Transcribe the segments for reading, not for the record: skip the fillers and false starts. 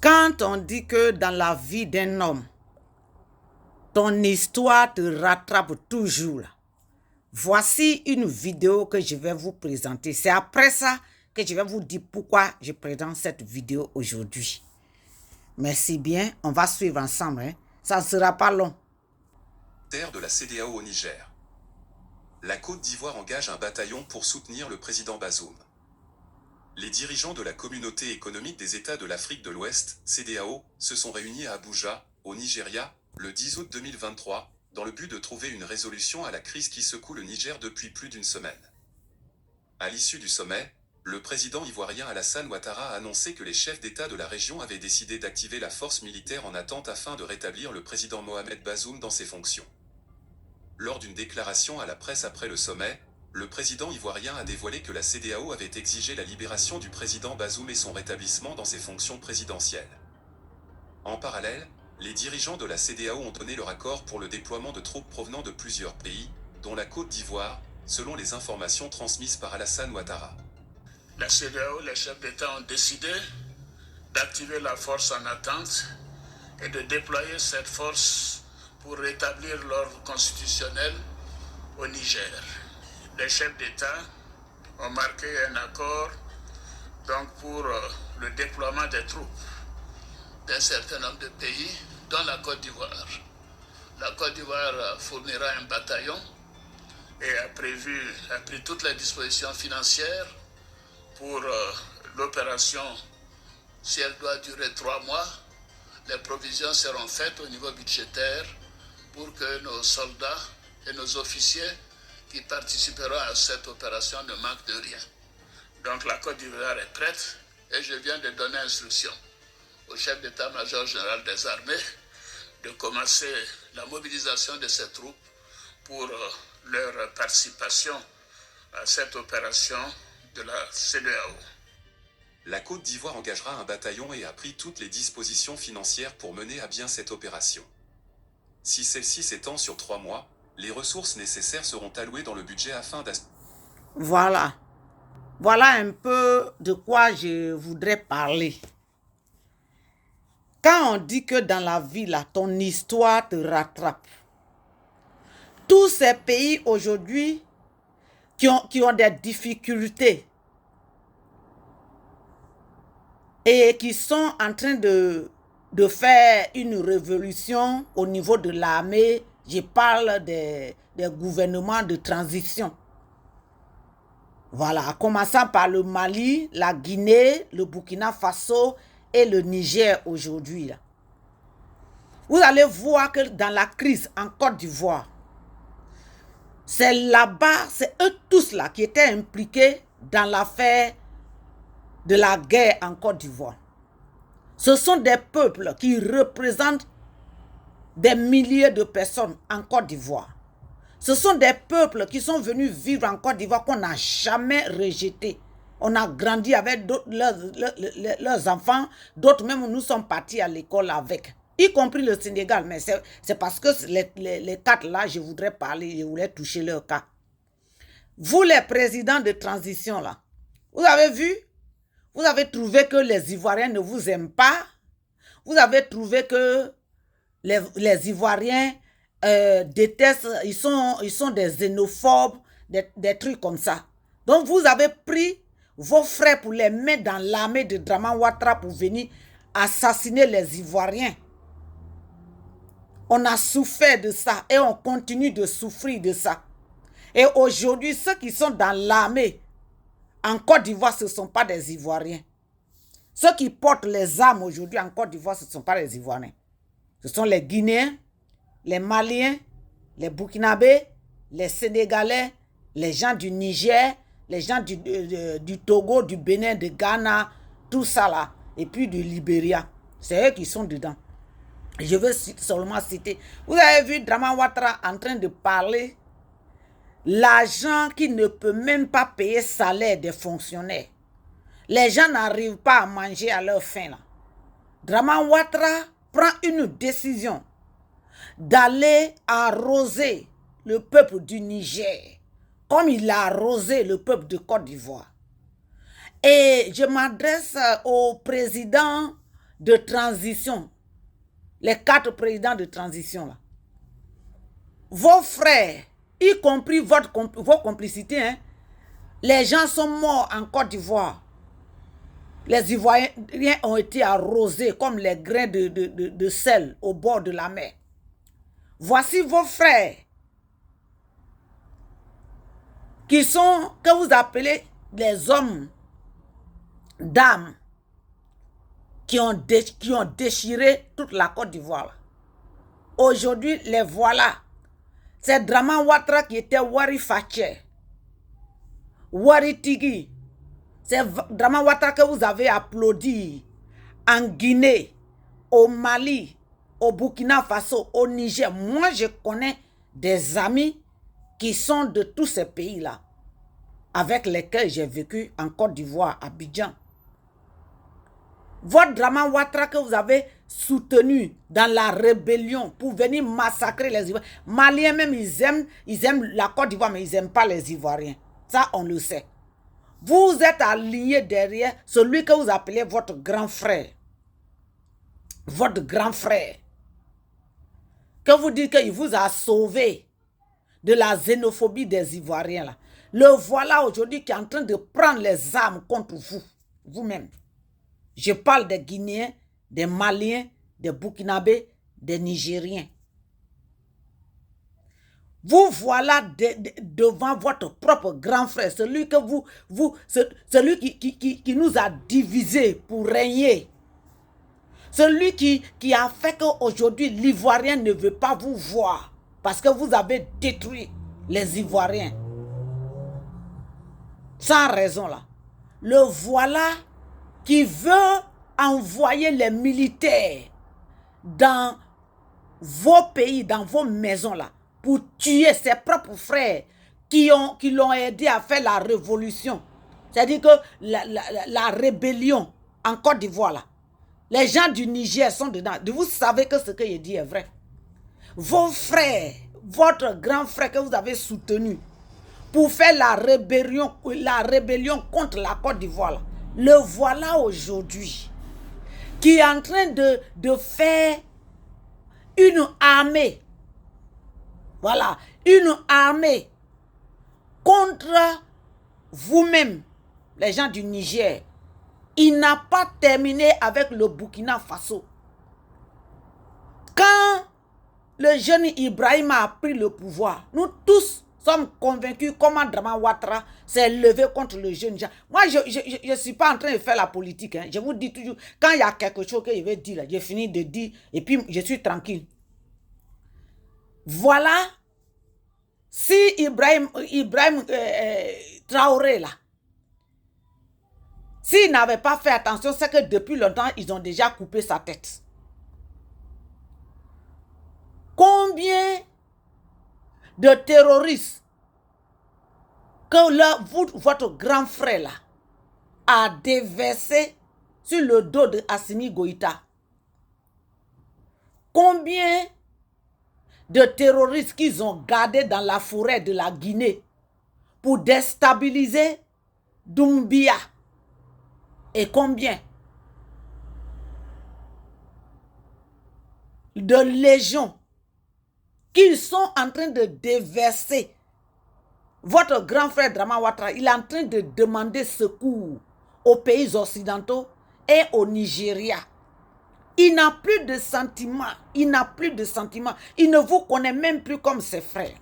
Quand on dit que dans la vie d'un homme, ton histoire te rattrape toujours, voici une vidéo que je vais vous présenter. C'est après ça que je vais vous dire pourquoi je présente cette vidéo aujourd'hui. Merci bien, on va suivre ensemble. Hein. Ça ne sera pas long. Terre de la CEDEAO au Niger. La Côte d'Ivoire engage un bataillon pour soutenir le président Bazoum. Les dirigeants de la Communauté économique des États de l'Afrique de l'Ouest, CEDEAO, se sont réunis à Abuja, au Nigeria, le 10 août 2023, dans le but de trouver une résolution à la crise qui secoue le Niger depuis plus d'une semaine. À l'issue du sommet, le président ivoirien Alassane Ouattara a annoncé que les chefs d'État de la région avaient décidé d'activer la force militaire en attente afin de rétablir le président Mohamed Bazoum dans ses fonctions. Lors d'une déclaration à la presse après le sommet, le président ivoirien a dévoilé que la CEDEAO avait exigé la libération du président Bazoum et son rétablissement dans ses fonctions présidentielles. En parallèle, les dirigeants de la CEDEAO ont donné leur accord pour le déploiement de troupes provenant de plusieurs pays, dont la Côte d'Ivoire, selon les informations transmises par Alassane Ouattara. La CEDEAO, les chefs d'État ont décidé d'activer la force en attente et de déployer cette force pour rétablir l'ordre constitutionnel au Niger. Les chefs d'État ont marqué un accord donc pour le déploiement des troupes d'un certain nombre de pays, dont la Côte d'Ivoire. La Côte d'Ivoire fournira un bataillon et a pris toutes les dispositions financières pour l'opération. Si elle doit durer 3 mois, les provisions seront faites au niveau budgétaire pour que nos soldats et nos officiers qui participeront à cette opération ne manquent de rien. Donc la Côte d'Ivoire est prête et je viens de donner instruction au chef d'état-major général des armées de commencer la mobilisation de ces troupes pour leur participation à cette opération de la CEDEAO. La Côte d'Ivoire engagera un bataillon et a pris toutes les dispositions financières pour mener à bien cette opération. Si celle-ci s'étend sur 3 mois, les ressources nécessaires seront allouées dans le budget afin d'assurer. Voilà. Voilà un peu de quoi je voudrais parler. Quand on dit que dans la vie, là, ton histoire te rattrape, tous ces pays aujourd'hui qui ont des difficultés et qui sont en train de faire une révolution au niveau de l'armée, je parle des gouvernements de transition. Voilà, en commençant par le Mali, la Guinée, le Burkina Faso et le Niger aujourd'hui. Vous allez voir que dans la crise en Côte d'Ivoire, c'est là-bas, c'est eux tous là qui étaient impliqués dans l'affaire de la guerre en Côte d'Ivoire. Ce sont des peuples qui représentent des milliers de personnes en Côte d'Ivoire. Ce sont des peuples qui sont venus vivre en Côte d'Ivoire qu'on n'a jamais rejetés. On a grandi avec leurs enfants, d'autres même nous sommes partis à l'école avec, y compris le Sénégal. Mais c'est parce que les 4 là, je voudrais parler, je voulais toucher leur cas. Vous les présidents de transition là, vous avez vu? Vous avez trouvé que les Ivoiriens ne vous aiment pas? Vous avez trouvé que les Ivoiriens détestent, ils sont des xénophobes, des trucs comme ça. Donc vous avez pris vos frères pour les mettre dans l'armée de Dramane Ouattara pour venir assassiner les Ivoiriens. On a souffert de ça et on continue de souffrir de ça. Et aujourd'hui, ceux qui sont dans l'armée en Côte d'Ivoire, ce ne sont pas des Ivoiriens. Ceux qui portent les armes aujourd'hui en Côte d'Ivoire, ce ne sont pas les Ivoiriens. Ce sont les Guinéens, les Maliens, les Burkinabés, les Sénégalais, les gens du Niger, les gens du Togo, du Bénin, de Ghana, tout ça là, et puis du Libéria. C'est eux qui sont dedans. Je veux seulement citer. Vous avez vu Dramane Ouattara en train de parler l'argent qui ne peut même pas payer le salaire des fonctionnaires. Les gens n'arrivent pas à manger à leur faim là. Dramane Ouattara prend une décision d'aller arroser le peuple du Niger comme il a arrosé le peuple de Côte d'Ivoire. Et je m'adresse au président de transition, les 4 présidents de transition là, vos frères, y compris vos complicités, hein, les gens sont morts en Côte d'Ivoire. Les Ivoiriens ont été arrosés comme les grains de sel au bord de la mer. Voici vos frères que vous appelez les hommes d'âme qui ont déchiré toute la Côte d'Ivoire. Aujourd'hui, les voilà. C'est Draman Ouattara qui était Wari Faché, Wari Tigui. C'est Draman Ouattara que vous avez applaudi en Guinée, au Mali, au Burkina Faso, au Niger. Moi, je connais des amis qui sont de tous ces pays-là, avec lesquels j'ai vécu en Côte d'Ivoire, à Abidjan. Votre Draman Ouattara que vous avez soutenu dans la rébellion pour venir massacrer les Ivoiriens. Maliens même, ils aiment la Côte d'Ivoire, mais ils n'aiment pas les Ivoiriens. Ça, on le sait. Vous êtes aligné derrière celui que vous appelez votre grand frère. Votre grand frère. Que vous dites qu'il vous a sauvé de la xénophobie des Ivoiriens. Là. Le voilà aujourd'hui qui est en train de prendre les armes contre vous. Vous-même. Je parle des Guinéens, des Maliens, des Burkinabés, des Nigériens. Vous voilà devant votre propre grand frère, celui que celui qui nous a divisés pour régner. Celui qui a fait qu'aujourd'hui l'Ivoirien ne veut pas vous voir parce que vous avez détruit les Ivoiriens. Sans raison là. Le voilà qui veut envoyer les militaires dans vos pays, dans vos maisons là, pour tuer ses propres frères qui l'ont aidé à faire la révolution. C'est-à-dire que la rébellion en Côte d'Ivoire là, les gens du Niger sont dedans. Vous savez que ce que je dis est vrai. Vos frères, votre grand frère que vous avez soutenu pour faire la rébellion contre la Côte d'Ivoire là, le voilà aujourd'hui qui est en train de faire une armée. Voilà, une armée contre vous-même, les gens du Niger. Il n'a pas terminé avec le Burkina Faso. Quand le jeune Ibrahim a pris le pouvoir, nous tous sommes convaincus comment Draman Ouattara s'est levé contre le jeune gens. Moi, je ne suis pas en train de faire la politique. Hein. Je vous dis toujours, quand il y a quelque chose que je vais dire, j'ai fini de dire et puis je suis tranquille. Voilà, si Ibrahim Traoré là, s'il n'avait pas fait attention, c'est que depuis longtemps, ils ont déjà coupé sa tête. Combien de terroristes que votre grand frère là a déversé sur le dos de Assimi Goïta? Combien de terroristes qu'ils ont gardés dans la forêt de la Guinée pour déstabiliser Doumbia? Et combien de légions qu'ils sont en train de déverser? Votre grand frère Draman Ouattara, il est en train de demander secours aux pays occidentaux et au Nigeria. Il n'a plus de sentiments. Il n'a plus de sentiments. Il ne vous connaît même plus comme ses frères.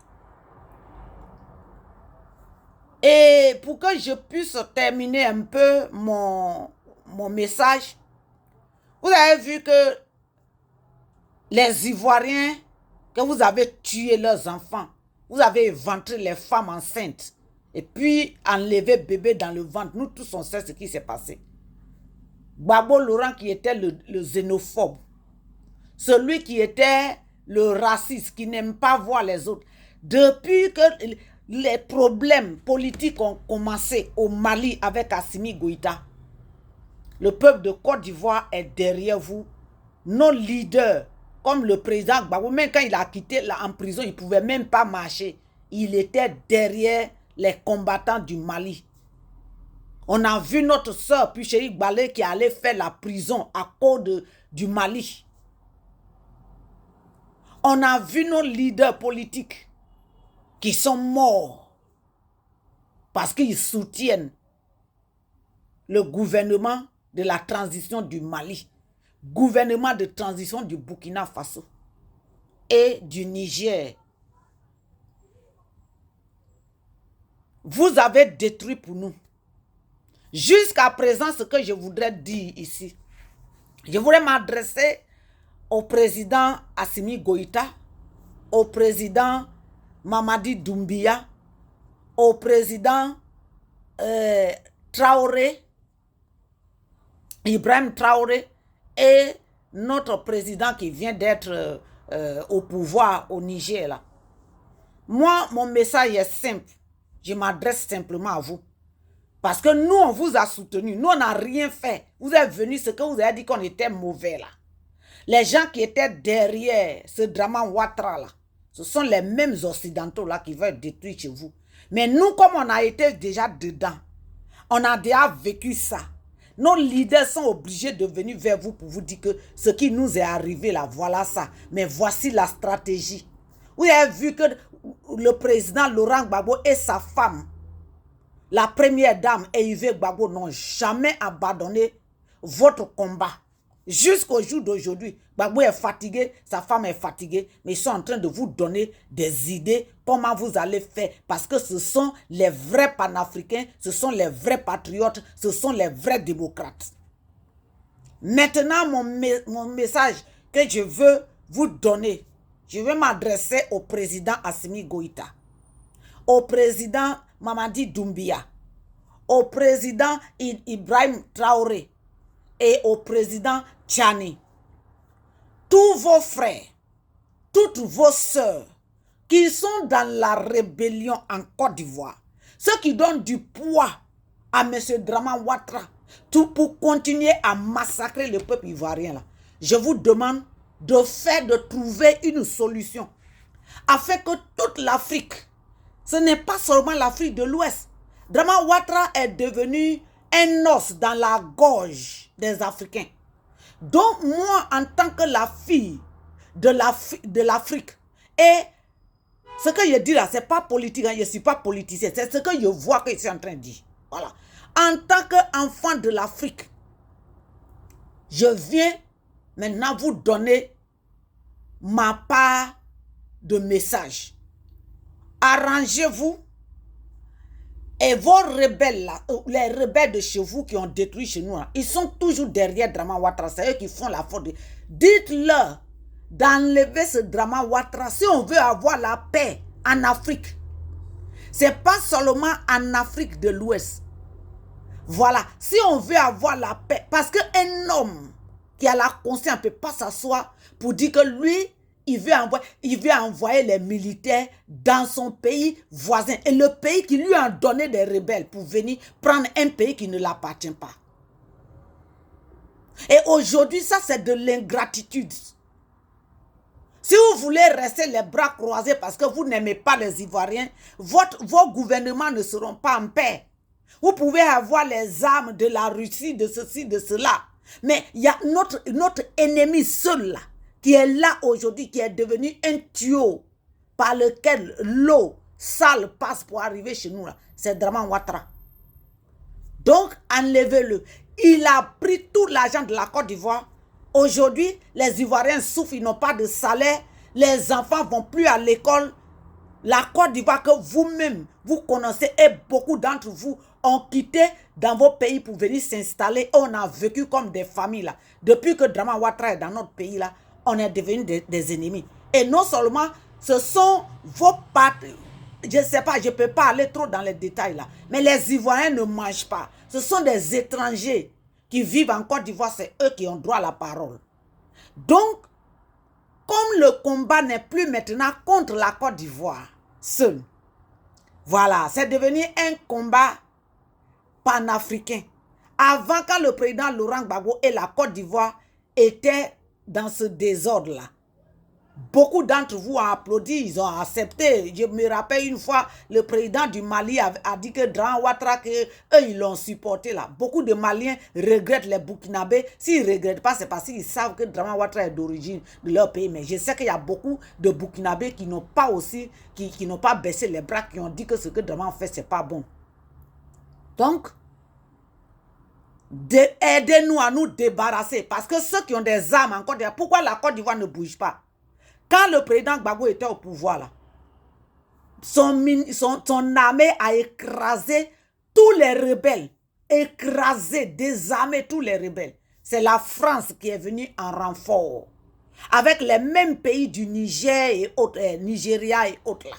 Et pour que je puisse terminer un peu mon message, vous avez vu que les Ivoiriens, que vous avez tué leurs enfants, vous avez éventré les femmes enceintes et puis enlevé bébé dans le ventre. Nous tous on sait ce qui s'est passé. Gbagbo Laurent qui était le xénophobe, celui qui était le raciste, qui n'aime pas voir les autres. Depuis que les problèmes politiques ont commencé au Mali avec Assimi Goïta, le peuple de Côte d'Ivoire est derrière vous. Nos leaders, comme le président Gbagbo, même quand il a quitté en prison, il ne pouvait même pas marcher. Il était derrière les combattants du Mali. On a vu notre soeur Puchéri Balé qui allait faire la prison à cause du Mali. On a vu nos leaders politiques qui sont morts parce qu'ils soutiennent le gouvernement de la transition du Mali, gouvernement de transition du Burkina Faso et du Niger. Vous avez détruit pour nous. Jusqu'à présent, ce que je voudrais dire ici, je voudrais m'adresser au président Assimi Goïta, au président Mamadi Doumbia, au président Traoré, Ibrahim Traoré et notre président qui vient d'être au pouvoir au Niger. Là. Moi, mon message est simple. Je m'adresse simplement à vous. Parce que nous, on vous a soutenu. Nous, on n'a rien fait. Vous êtes venus, ce que vous avez dit qu'on était mauvais là. Les gens qui étaient derrière ce drama Ouattara là, ce sont les mêmes occidentaux là qui veulent détruire chez vous. Mais nous, comme on a été déjà dedans, on a déjà vécu ça. Nos leaders sont obligés de venir vers vous pour vous dire que ce qui nous est arrivé là, voilà ça. Mais voici la stratégie. Vous avez vu que le président Laurent Gbagbo et sa femme, la première dame et Yves Gbagbo n'ont jamais abandonné votre combat. Jusqu'au jour d'aujourd'hui, Gbagbo est fatigué, sa femme est fatiguée, mais ils sont en train de vous donner des idées comment vous allez faire. Parce que ce sont les vrais panafricains, ce sont les vrais patriotes, ce sont les vrais démocrates. Maintenant, mon message que je veux vous donner, je veux m'adresser au président Assimi Goïta, au président Mamadi Doumbia, au président Ibrahim Traoré et au président Tchani. Tous vos frères, toutes vos sœurs qui sont dans la rébellion en Côte d'Ivoire, ceux qui donnent du poids à M. Draman Ouattara, tout pour continuer à massacrer le peuple ivoirien, là, je vous demande de trouver une solution afin que toute l'Afrique, ce n'est pas seulement l'Afrique de l'Ouest. Draman Ouattara est devenu un os dans la gorge des Africains. Donc moi, en tant que la fille de l'Afrique, et ce que je dis là, ce n'est pas politique, hein, je ne suis pas politicien, c'est ce que je vois que je suis en train de dire. Voilà. En tant qu'enfant de l'Afrique, je viens maintenant vous donner ma part de message. Arrangez-vous et vos rebelles là, les rebelles de chez vous qui ont détruit chez nous là, ils sont toujours derrière Draman Ouattara, c'est eux qui font la faute. Dites-leur d'enlever ce Draman Ouattara si on veut avoir la paix en Afrique. C'est pas seulement en Afrique de l'Ouest. Voilà, si on veut avoir la paix, parce qu'un homme qui a la conscience ne peut pas s'asseoir pour dire que lui, il veut envoyer les militaires dans son pays voisin. Et le pays qui lui a donné des rebelles pour venir prendre un pays qui ne l'appartient pas. Et aujourd'hui, ça c'est de l'ingratitude. Si vous voulez rester les bras croisés parce que vous n'aimez pas les Ivoiriens, vos gouvernements ne seront pas en paix. Vous pouvez avoir les armes de la Russie, de ceci, de cela. Mais il y a notre ennemi seul là, qui est là aujourd'hui, qui est devenu un tuyau par lequel l'eau sale passe pour arriver chez nous là. C'est Draman Ouattara. Donc, enlevez-le. Il a pris tout l'argent de la Côte d'Ivoire. Aujourd'hui, les Ivoiriens souffrent, ils n'ont pas de salaire. Les enfants ne vont plus à l'école. La Côte d'Ivoire que vous-même, vous connaissez et beaucoup d'entre vous ont quitté dans vos pays pour venir s'installer. On a vécu comme des familles là. Depuis que Draman Ouattara est dans notre pays là, on est devenus des ennemis. Et non seulement, ce sont vos partenaires. Je ne sais pas, je ne peux pas aller trop dans les détails là. Mais les Ivoiriens ne mangent pas. Ce sont des étrangers qui vivent en Côte d'Ivoire. C'est eux qui ont droit à la parole. Donc, comme le combat n'est plus maintenant contre la Côte d'Ivoire seul, voilà, c'est devenu un combat panafricain. Avant, quand le président Laurent Gbagbo et la Côte d'Ivoire étaient dans ce désordre-là, Beaucoup d'entre vous ont applaudi, ils ont accepté. Je me rappelle une fois, le président du Mali a dit que Dran Ouattara, eux, ils l'ont supporté là. Beaucoup de Maliens regrettent les Burkinabés. S'ils ne regrettent pas, c'est parce qu'ils savent que Dran Ouattara est d'origine de leur pays. Mais je sais qu'il y a beaucoup de Burkinabés qui n'ont pas aussi, qui n'ont pas baissé les bras, qui ont dit que ce que Dran fait, c'est pas bon. Donc, aidez-nous à nous débarrasser. Parce que ceux qui ont des armes en Côte d'Ivoire, pourquoi la Côte d'Ivoire ne bouge pas? Quand le président Gbagbo était au pouvoir, là, son armée a écrasé tous les rebelles. Écrasé, désarmé tous les rebelles. C'est la France qui est venue en renfort. Avec les mêmes pays du Niger et autres, Nigeria et autres là.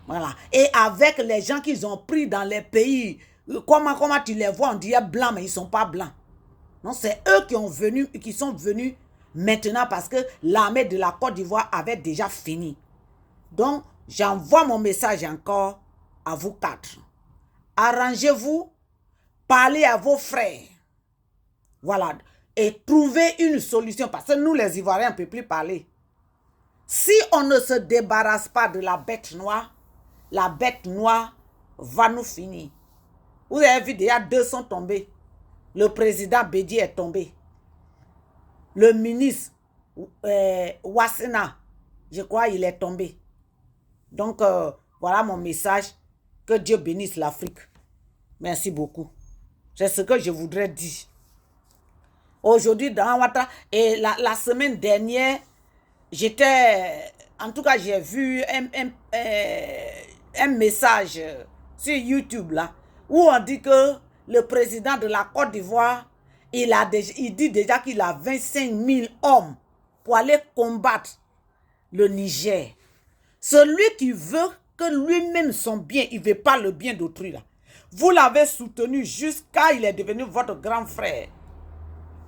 Voilà. Et avec les gens qu'ils ont pris dans les pays, comment tu les vois, on dirait blancs, mais ils ne sont pas blancs. Non, c'est eux qui sont venus maintenant parce que l'armée de la Côte d'Ivoire avait déjà fini. Donc, j'envoie mon message encore à vous quatre. Arrangez-vous, parlez à vos frères. Voilà. Et trouvez une solution parce que nous, les Ivoiriens, on ne peut plus parler. Si on ne se débarrasse pas de la bête noire va nous finir. Vous avez vu, déjà 2 sont tombés. Le président Bédié est tombé. Le ministre Wassena, je crois, il est tombé. Donc, voilà mon message. Que Dieu bénisse l'Afrique. Merci beaucoup. C'est ce que je voudrais dire. Aujourd'hui, dans Ouattara, et la semaine dernière, en tout cas, j'ai vu un message sur YouTube, là, où on dit que le président de la Côte d'Ivoire, il dit déjà qu'il a 25 000 hommes pour aller combattre le Niger. Celui qui veut que lui-même son bien, il ne veut pas le bien d'autrui là. Vous l'avez soutenu jusqu'à il est devenu votre grand frère.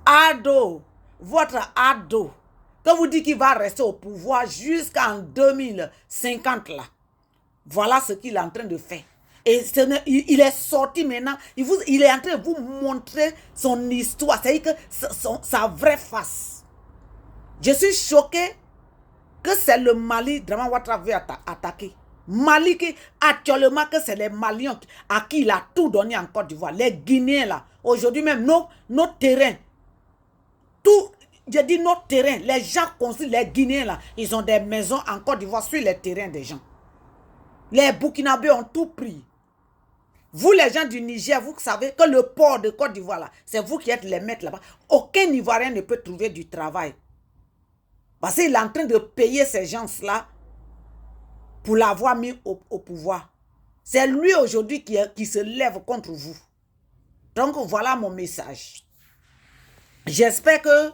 Ado, votre ado, que vous dites qu'il va rester au pouvoir jusqu'en 2050 là. Voilà ce qu'il est en train de faire. Et il est sorti maintenant, il est en train de vous montrer son histoire, c'est-à-dire que sa vraie face. Je suis choqué que c'est le Mali, Draman Ouattara veut attaquer. Mali, actuellement, que c'est les Maliens à qui il a tout donné en Côte d'Ivoire. Les Guinéens là, aujourd'hui même, nos terrains, tout, je dis nos terrains, les gens construisent, les Guinéens là, ils ont des maisons en Côte d'Ivoire sur les terrains des gens. Les Burkinabés ont tout pris. Vous, les gens du Niger, vous savez que le port de Côte d'Ivoire, là, c'est vous qui êtes les maîtres là-bas. Aucun Ivoirien ne peut trouver du travail. Parce qu'il est en train de payer ces gens-là pour l'avoir mis au pouvoir. C'est lui aujourd'hui qui se lève contre vous. Donc, voilà mon message. J'espère que...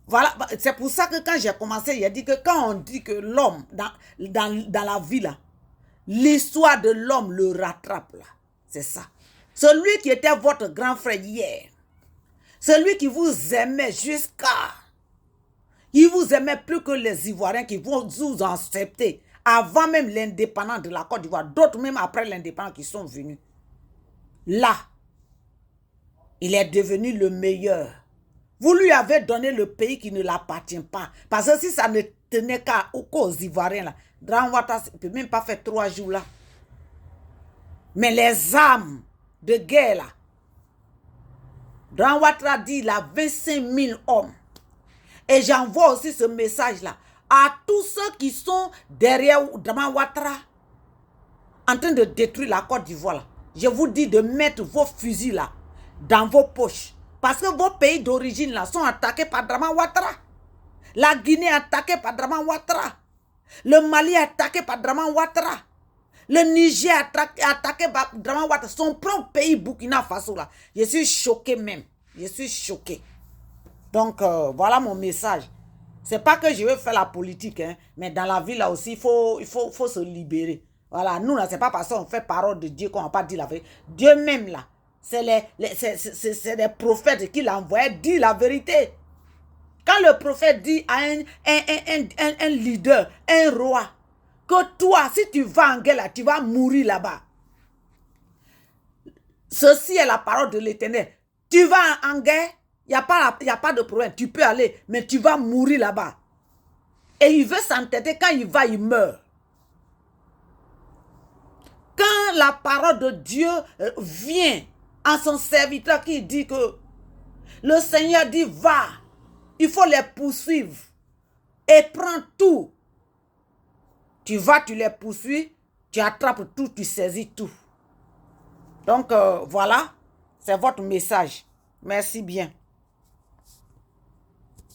Voilà, c'est pour ça que quand j'ai commencé, j'ai dit que quand on dit que l'homme, dans la vie là, l'histoire de l'homme le rattrape là. C'est ça. Celui qui était votre grand frère hier. Celui qui vous aimait jusqu'à... Il vous aimait plus que les Ivoiriens qui vous ont accepté. Avant même l'indépendance de la Côte d'Ivoire. D'autres même après l'indépendance qui sont venus. Là, il est devenu le meilleur. Vous lui avez donné le pays qui ne l'appartient pas. Parce que si ça ne tenait qu'aux Ivoiriens là, Dran Ouattara ne peut même pas faire 3 jours là. Mais les armes de guerre là, Dran Ouattara dit il a 25 000 hommes. Et j'envoie aussi ce message là à tous ceux qui sont derrière Dran Ouattara en train de détruire la Côte d'Ivoire là. Je vous dis de mettre vos fusils là dans vos poches. Parce que vos pays d'origine là sont attaqués par Dran Ouattara. La Guinée est attaquée par Dran Ouattara. Le Mali est attaqué par Dran Ouattara. Le Niger est attaqué par Dran Ouattara. Son propre pays, Burkina Faso là. Je suis choqué même. Je suis choqué. Donc voilà mon message. C'est pas que je veux faire la politique, hein, mais dans la vie là aussi, il faut se libérer. Voilà, nous là, c'est pas parce qu'on fait parole de Dieu qu'on n'a pas dit la vérité. Dieu même là. C'est les prophètes qui l'envoyaient dire la vérité. Quand le prophète dit à un leader, un roi, que toi, si tu vas en guerre là, tu vas mourir là-bas. Ceci est la parole de l'Éternel. Tu vas en guerre, il n'y a pas de problème. Tu peux aller, mais tu vas mourir là-bas. Et il veut s'entêter, quand il va, il meurt. Quand la parole de Dieu vient à son serviteur qui dit que le Seigneur dit va, il faut les poursuivre et prends tout. Tu vas, tu les poursuis, tu attrapes tout, tu saisis tout. Donc voilà, c'est votre message. Merci bien.